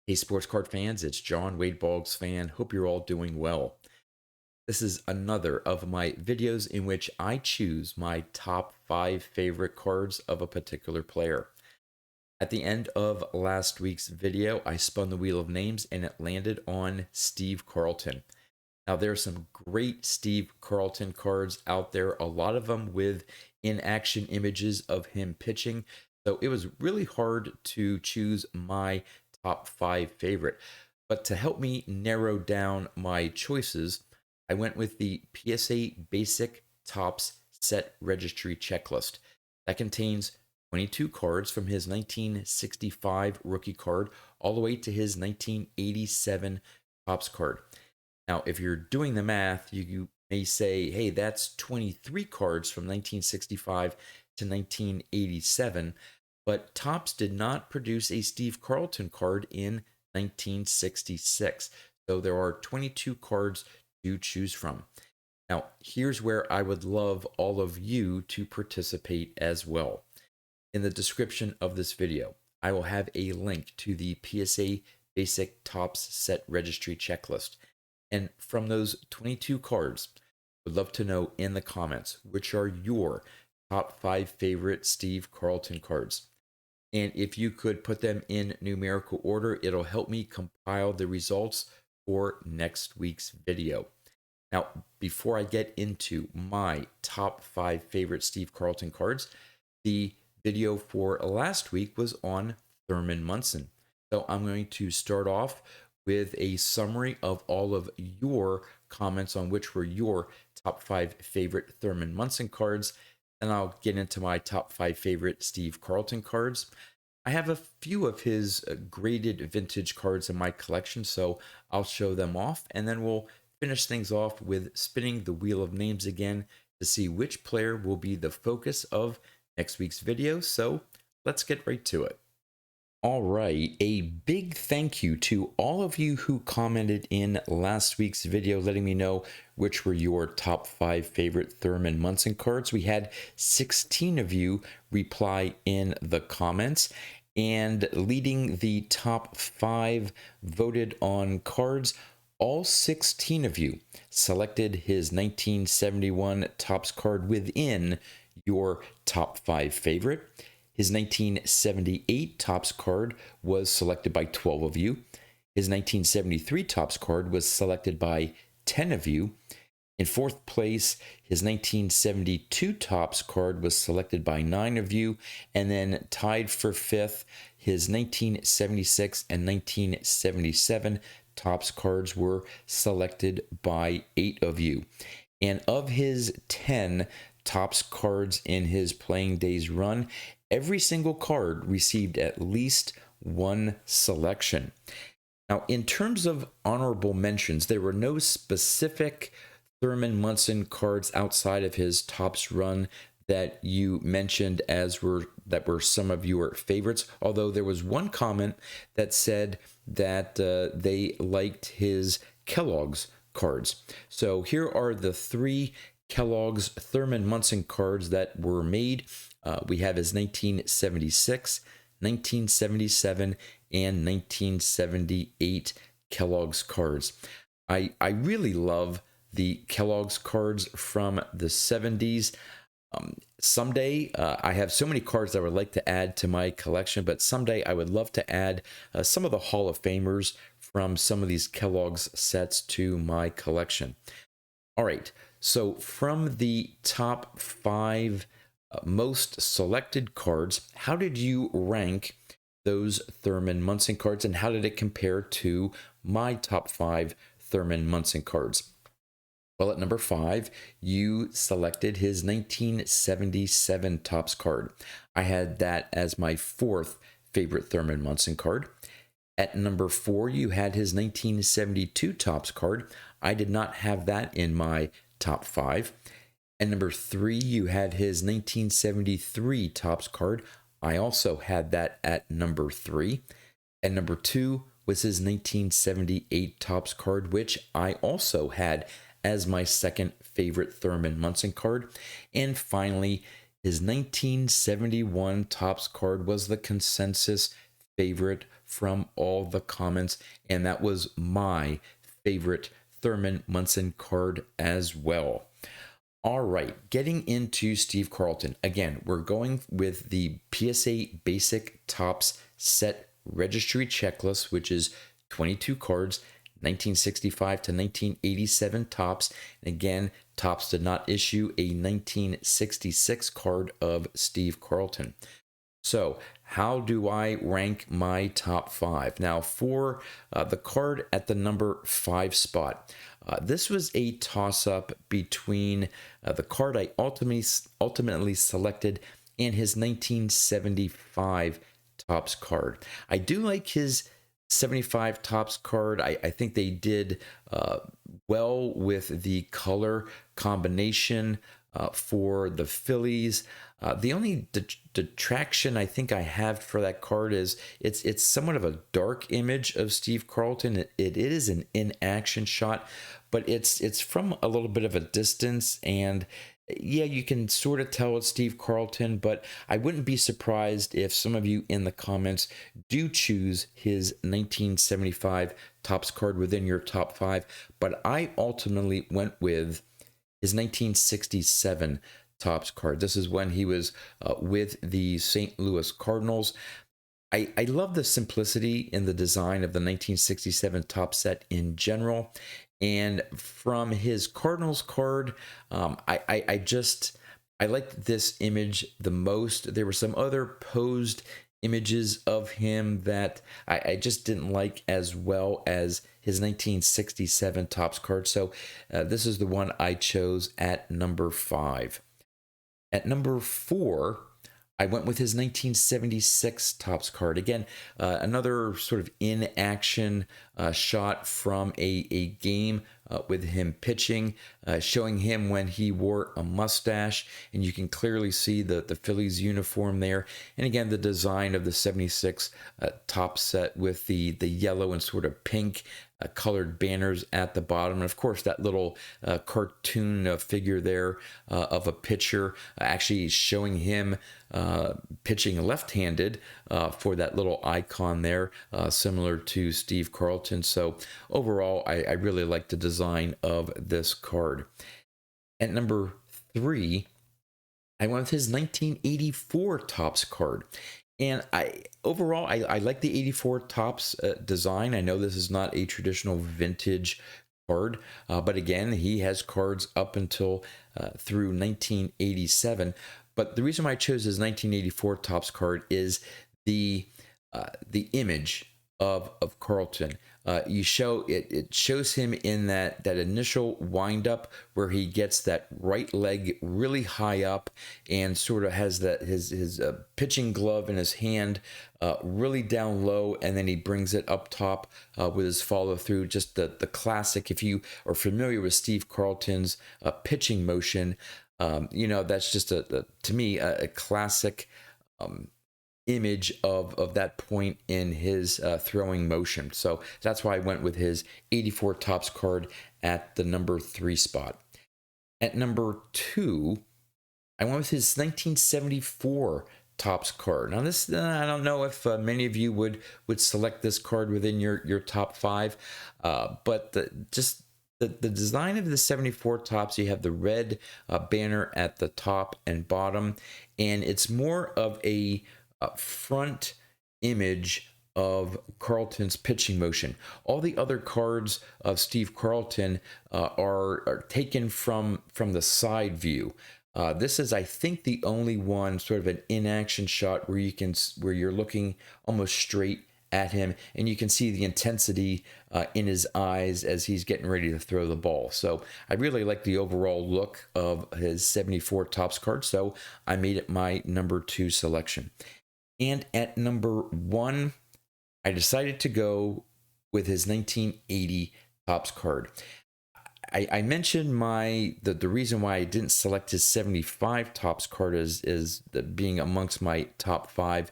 Hey, sports card fans, it's John Wade Boggs fan. Hope you're all doing well. This is another of my videos in which I choose my top 5 favorite cards of a particular player. At the end of last week's video, I spun the wheel of names and it landed on Steve Carlton. Now, there are some great Steve Carlton cards out there, a lot of them with in-action images of him pitching. So it was really hard to choose my top 5 favorite. But to help me narrow down my choices, I went with the PSA Basic Tops Set Registry Checklist. That contains 22 cards from his 1965 rookie card all the way to his 1987 Topps card. Now, if you're doing the math, you may say, hey, that's 23 cards from 1965 to 1987. But Topps did not produce a Steve Carlton card in 1966. So there are 22 cards to choose from. Now, here's where I would love all of you to participate as well. In the description of this video, I will have a link to the PSA Basic Topps Set Registry Checklist. And from those 22 cards, would love to know in the comments which are your top 5 favorite Steve Carlton cards. And if you could put them in numerical order, it'll help me compile the results for next week's video. Now, before I get into my top 5 favorite Steve Carlton cards, the video for last week was on Thurman Munson. So I'm going to start off with a summary of all of your comments on which were your top 5 favorite Thurman Munson cards. And I'll get into my top 5 favorite Steve Carlton cards. I have a few of his graded vintage cards in my collection, so I'll show them off. And then we'll finish things off with spinning the wheel of names again to see which player will be the focus of next week's video. So let's get right to it. All right, a big thank you to all of you who commented in last week's video letting me know which were your top 5 favorite Thurman Munson cards. We had 16 of you reply in the comments, and leading the top 5 voted on cards, all 16 of you selected his 1971 Topps card within your top 5 favorite. His 1978 Topps card was selected by 12 of you. His 1973 Topps card was selected by 10 of you. In fourth place, his 1972 Topps card was selected by 9 of you. And then tied for fifth, his 1976 and 1977 Topps cards were selected by 8 of you. And of his 10 Topps cards in his playing days run, every single card received at least one selection. Now, in terms of honorable mentions, there were no specific Thurman Munson cards outside of his Topps run that you mentioned that were some of your favorites, although there was one comment that said that they liked his Kellogg's cards. So here are the 3 Kellogg's Thurman Munson cards that were made. We have his 1976, 1977, and 1978 Kellogg's cards. I really love the Kellogg's cards from the 70s. Someday, I have so many cards that I would like to add to my collection, but someday I would love to add some of the Hall of Famers from some of these Kellogg's sets to my collection. All right, so from the top 5 most selected cards, how did you rank those Thurman Munson cards, and how did it compare to my top 5 Thurman Munson cards? Well, at number 5, you selected his 1977 Topps card. I had that as my 4th favorite Thurman Munson card. At number 4, you had his 1972 Topps card. I did not have that in my top 5. At number 3, you had his 1973 Topps card. I also had that at number 3. At number 2 was his 1978 Topps card, which I also had as my 2nd favorite Thurman Munson card. And finally, his 1971 Topps card was the consensus favorite from all the comments, and that was my favorite Thurman Munson card as well. All right, getting into Steve Carlton. Again, we're going with the PSA Basic Topps Set Registry Checklist, which is 22 cards, 1965 to 1987 Topps. And again, Topps did not issue a 1966 card of Steve Carlton. So how do I rank my top 5? Now, for the card at the number 5 spot, this was a toss-up between the card I ultimately selected and his 1975 Topps card. I do like his 75 Topps card. I think they did well with the color combination for the Phillies. The only detraction I think I have for that card is it's somewhat of a dark image of Steve Carlton. It is an in-action shot, but it's from a little bit of a distance, and yeah, you can sort of tell it's Steve Carlton, but I wouldn't be surprised if some of you in the comments do choose his 1975 Topps card within your top 5, but I ultimately went with his 1967 Topps card. This is when he was with the St. Louis Cardinals. I love the simplicity in the design of the 1967 Topps set in general. And from his Cardinals card, I liked this image the most. There were some other posed images of him that I just didn't like as well as his 1967 Topps card. So this is the one I chose at number 5. At number 4, I went with his 1976 Topps card. Again, another sort of in-action shot from a game with him pitching, showing him when he wore a mustache, and you can clearly see the Phillies uniform there. And again, the design of the 76 Topps set with the yellow and sort of pink colored banners at the bottom, and of course that little cartoon figure there of a pitcher, actually showing him pitching left-handed for that little icon there, similar to Steve Carlton. So overall, I really like the design of this card. At number 3, I went with his 1984 Topps card. And overall, I like the 84 Topps design. I know this is not a traditional vintage card, but again, he has cards up until through 1987. But the reason why I chose his 1984 Topps card is the image of Carlton. It shows him in that initial windup where he gets that right leg really high up and sort of has his pitching glove in his hand really down low, and then he brings it up top with his follow through. Just the classic. If you are familiar with Steve Carlton's pitching motion, that's just to me a classic image of that point in his throwing motion. So that's why I went with his 84 Topps card at the number 3 spot. At number 2, I went with his 1974 Topps card. Now this, I don't know if many of you would select this card within your top 5, but the design of the 74 Topps, you have the red banner at the top and bottom, and it's more of a front image of Carlton's pitching motion. All the other cards of Steve Carlton are taken from the side view. This is, I think, the only one sort of an in-action shot where you're looking almost straight at him, and you can see the intensity in his eyes as he's getting ready to throw the ball. So I really like the overall look of his 74 Topps card, so I made it my number 2 selection. And at number 1, I decided to go with his 1980 Topps card. I mentioned the reason why I didn't select his 75 Topps card is being amongst my top 5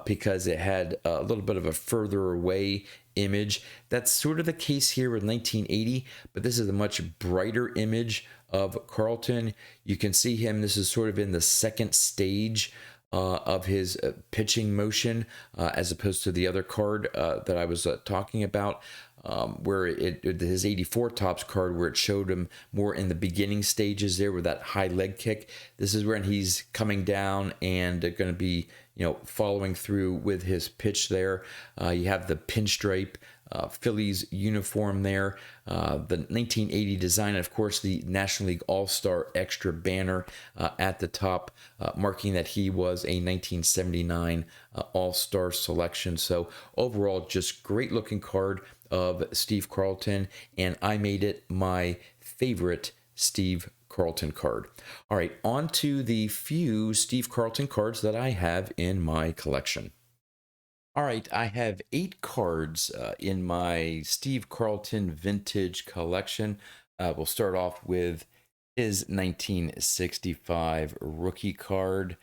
because it had a little bit of a further away image. That's sort of the case here with 1980, but this is a much brighter image of Carlton. You can see him. This is sort of in the second stage of his pitching motion, as opposed to the other card that I was talking about, where his 84 tops card, where it showed him more in the beginning stages there with that high leg kick. This is when he's coming down and going to be, following through with his pitch there. You have the pinstripe Phillies uniform there, the 1980 design, and of course the National League All-Star extra banner at the top, marking that he was a 1979 All-Star selection. So overall, just great looking card of Steve Carlton, and I made it my favorite Steve Carlton card. All right, on to the few Steve Carlton cards that I have in my collection. All right, I have 8 cards in my Steve Carlton vintage collection. We'll start off with his 1965 rookie card.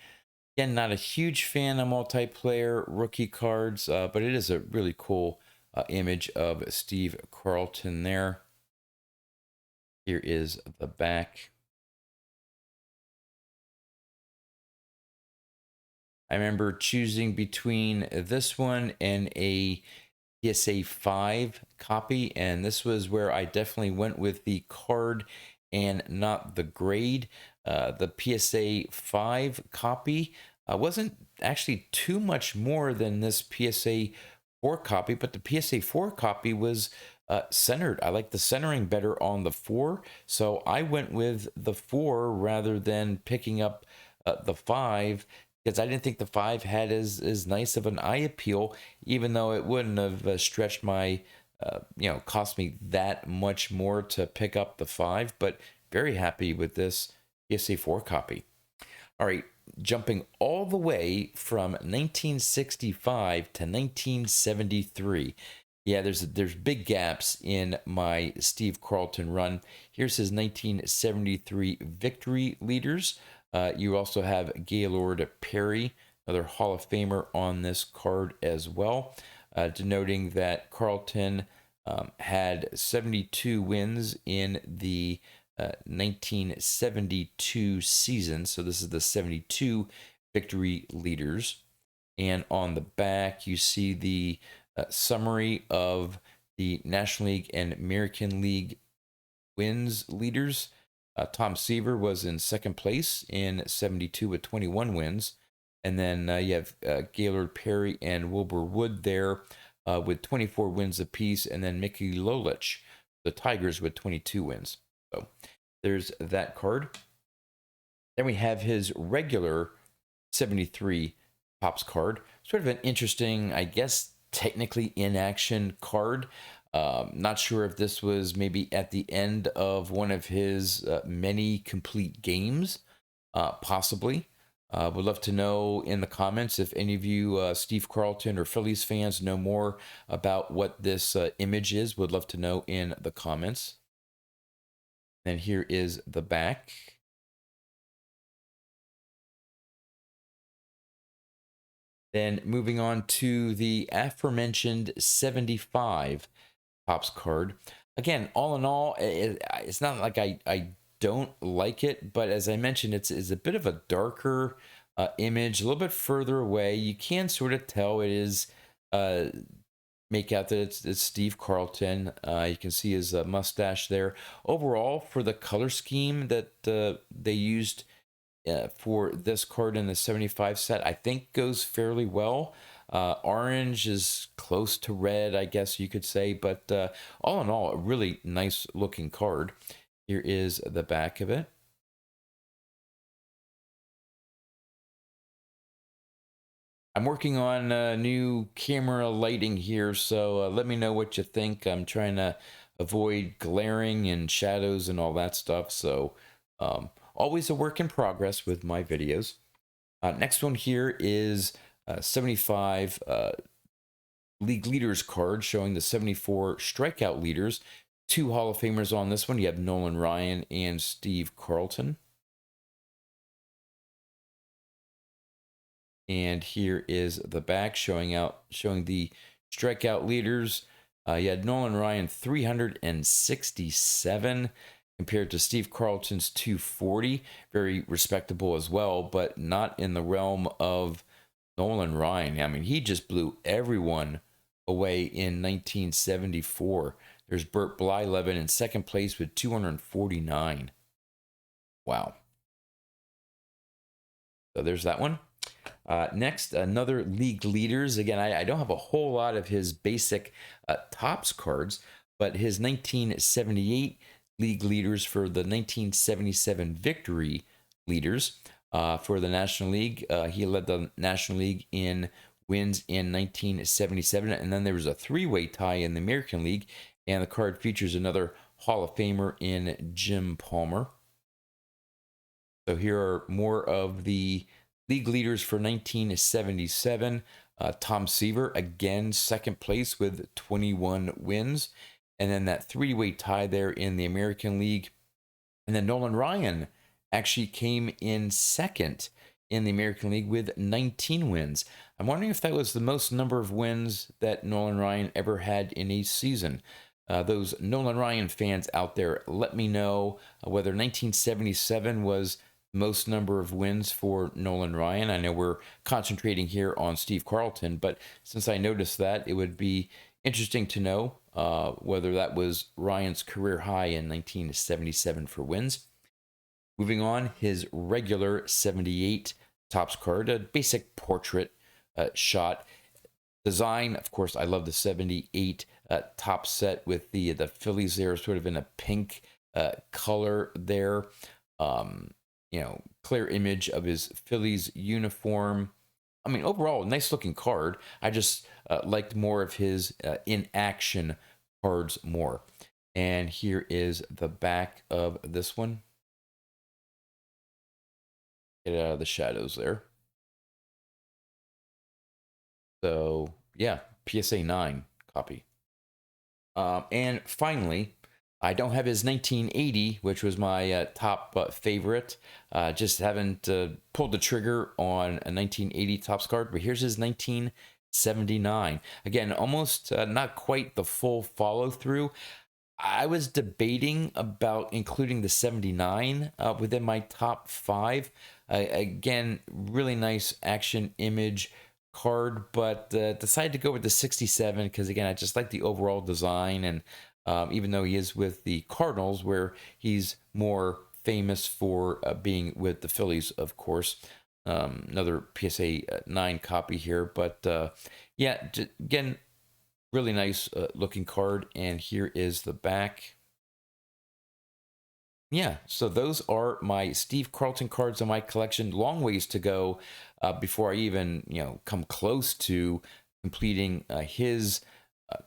Again, not a huge fan of multiplayer rookie cards, but it is a really cool image of Steve Carlton there. Here is the back. I remember choosing between this one and a PSA 5 copy, and this was where I definitely went with the card and not the grade. The PSA 5 copy wasn't actually too much more than this PSA 4 copy, but the PSA 4 copy was centered. I like the centering better on the 4, so I went with the 4 rather than picking up the 5, because I didn't think the 5 had as nice of an eye appeal, even though it wouldn't have stretched my, cost me that much more to pick up the 5, but very happy with this PSA 4 copy. All right, jumping all the way from 1965 to 1973. Yeah, there's big gaps in my Steve Carlton run. Here's his 1973 victory leaders. You also have Gaylord Perry, another Hall of Famer, on this card as well, denoting that Carlton had 72 wins in the 1972 season. So this is the 72 victory leaders. And on the back, you see the summary of the National League and American League wins leaders. Tom Seaver was in second place in 72 with 21 wins. And then you have Gaylord Perry and Wilbur Wood there with 24 wins apiece. And then Mickey Lolich, the Tigers, with 22 wins. So there's that card. Then we have his regular 73 Topps card. Sort of an interesting, I guess, technically in action card. Not sure if this was maybe at the end of one of his many complete games, possibly. Would love to know in the comments if any of you Steve Carlton or Phillies fans know more about what this image is. Would love to know in the comments. And here is the back. Then moving on to the aforementioned 75 Topps card. Again, all in all, it's not like I don't like it, but as I mentioned, it's a bit of a darker image, a little bit further away. You can sort of tell it is, make out that it's Steve Carlton. You can see his mustache there. Overall, for the color scheme that they used for this card in the 75 set, I think goes fairly well. Orange is close to red, I guess you could say, but all in all, a really nice looking card. Here is the back of it. I'm working on new camera lighting here, so let me know what you think. I'm trying to avoid glaring and shadows and all that stuff, so always a work in progress with my videos. Next one here is 75 league leaders card showing the 74 strikeout leaders. 2 Hall of Famers on this one. You have Nolan Ryan and Steve Carlton. And here is the back showing the strikeout leaders. You had Nolan Ryan 367. compared to Steve Carlton's 240. Very respectable as well, but not in the realm of Nolan Ryan. I mean, he just blew everyone away in 1974. There's Burt Blyleven in second place with 249. Wow. So there's that one. Next, another league leaders. Again, I don't have a whole lot of his basic tops cards, but his 1978 league leaders for the 1977 victory leaders for the National League. He led the National League in wins in 1977, and then there was a three-way tie in the American League, and the card features another Hall of Famer in Jim Palmer. So here are more of the league leaders for 1977. Tom Seaver, again, second place with 21 wins. And then that three-way tie there in the American League. And then Nolan Ryan actually came in second in the American League with 19 wins. I'm wondering if that was the most number of wins that Nolan Ryan ever had in a season. Those Nolan Ryan fans out there, let me know whether 1977 was most number of wins for Nolan Ryan. I know we're concentrating here on Steve Carlton, but since I noticed that, it would be interesting to know whether that was Ryan's career high in 1977 for wins. Moving on, his regular 78 tops card, a basic portrait shot. Design, of course, I love the 78 top set with the Phillies there, sort of in a pink color there. You know, clear image of his Phillies uniform. I mean, overall, nice looking card. I just liked more of his in action cards more. And here is the back of this one. Get out of the shadows there. So, yeah, PSA 9 copy. And finally, I don't have his 1980, which was my top favorite. Just haven't pulled the trigger on a 1980 Topps card, but here's his 1979. Again, almost not quite the full follow through. I was debating about including the 79 within my top 5. Again, really nice action image card, but decided to go with the 67 because, again, I just like the overall design. And even though he is with the Cardinals, where he's more famous for being with the Phillies, of course. Another PSA 9 copy here. But yeah, again, really nice looking card. And here is the back. Yeah, so those are my Steve Carlton cards in my collection. Long ways to go before I even, come close to completing his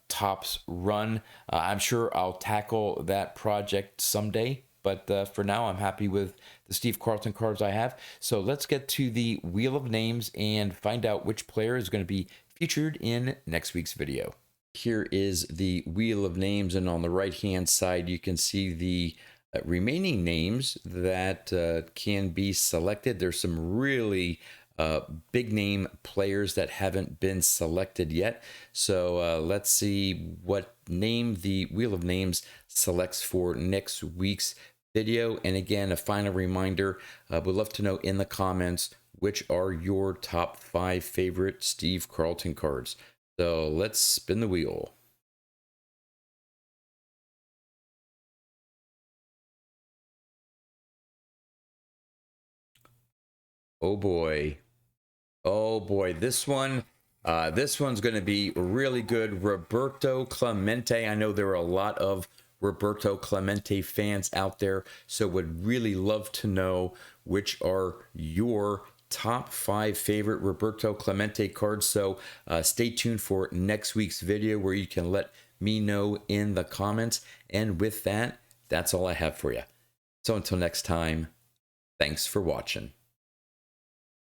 Topps run. I'm sure I'll tackle that project someday, but for now I'm happy with the Steve Carlton cards I have. So let's get to the Wheel of Names and find out which player is going to be featured in next week's video. Here is the Wheel of Names, and on the right hand side you can see the remaining names that can be selected. There's some really big name players that haven't been selected yet. So let's see what name the Wheel of Names selects for next week's video. And again, a final reminder, we'd love to know in the comments which are your top 5 favorite Steve Carlton cards. So let's spin the wheel. Oh boy. Oh boy, this one's going to be really good. Roberto Clemente. I know there are a lot of Roberto Clemente fans out there, so would really love to know which are your top 5 favorite Roberto Clemente cards. So stay tuned for next week's video where you can let me know in the comments. And with that, that's all I have for you. So until next time, thanks for watching.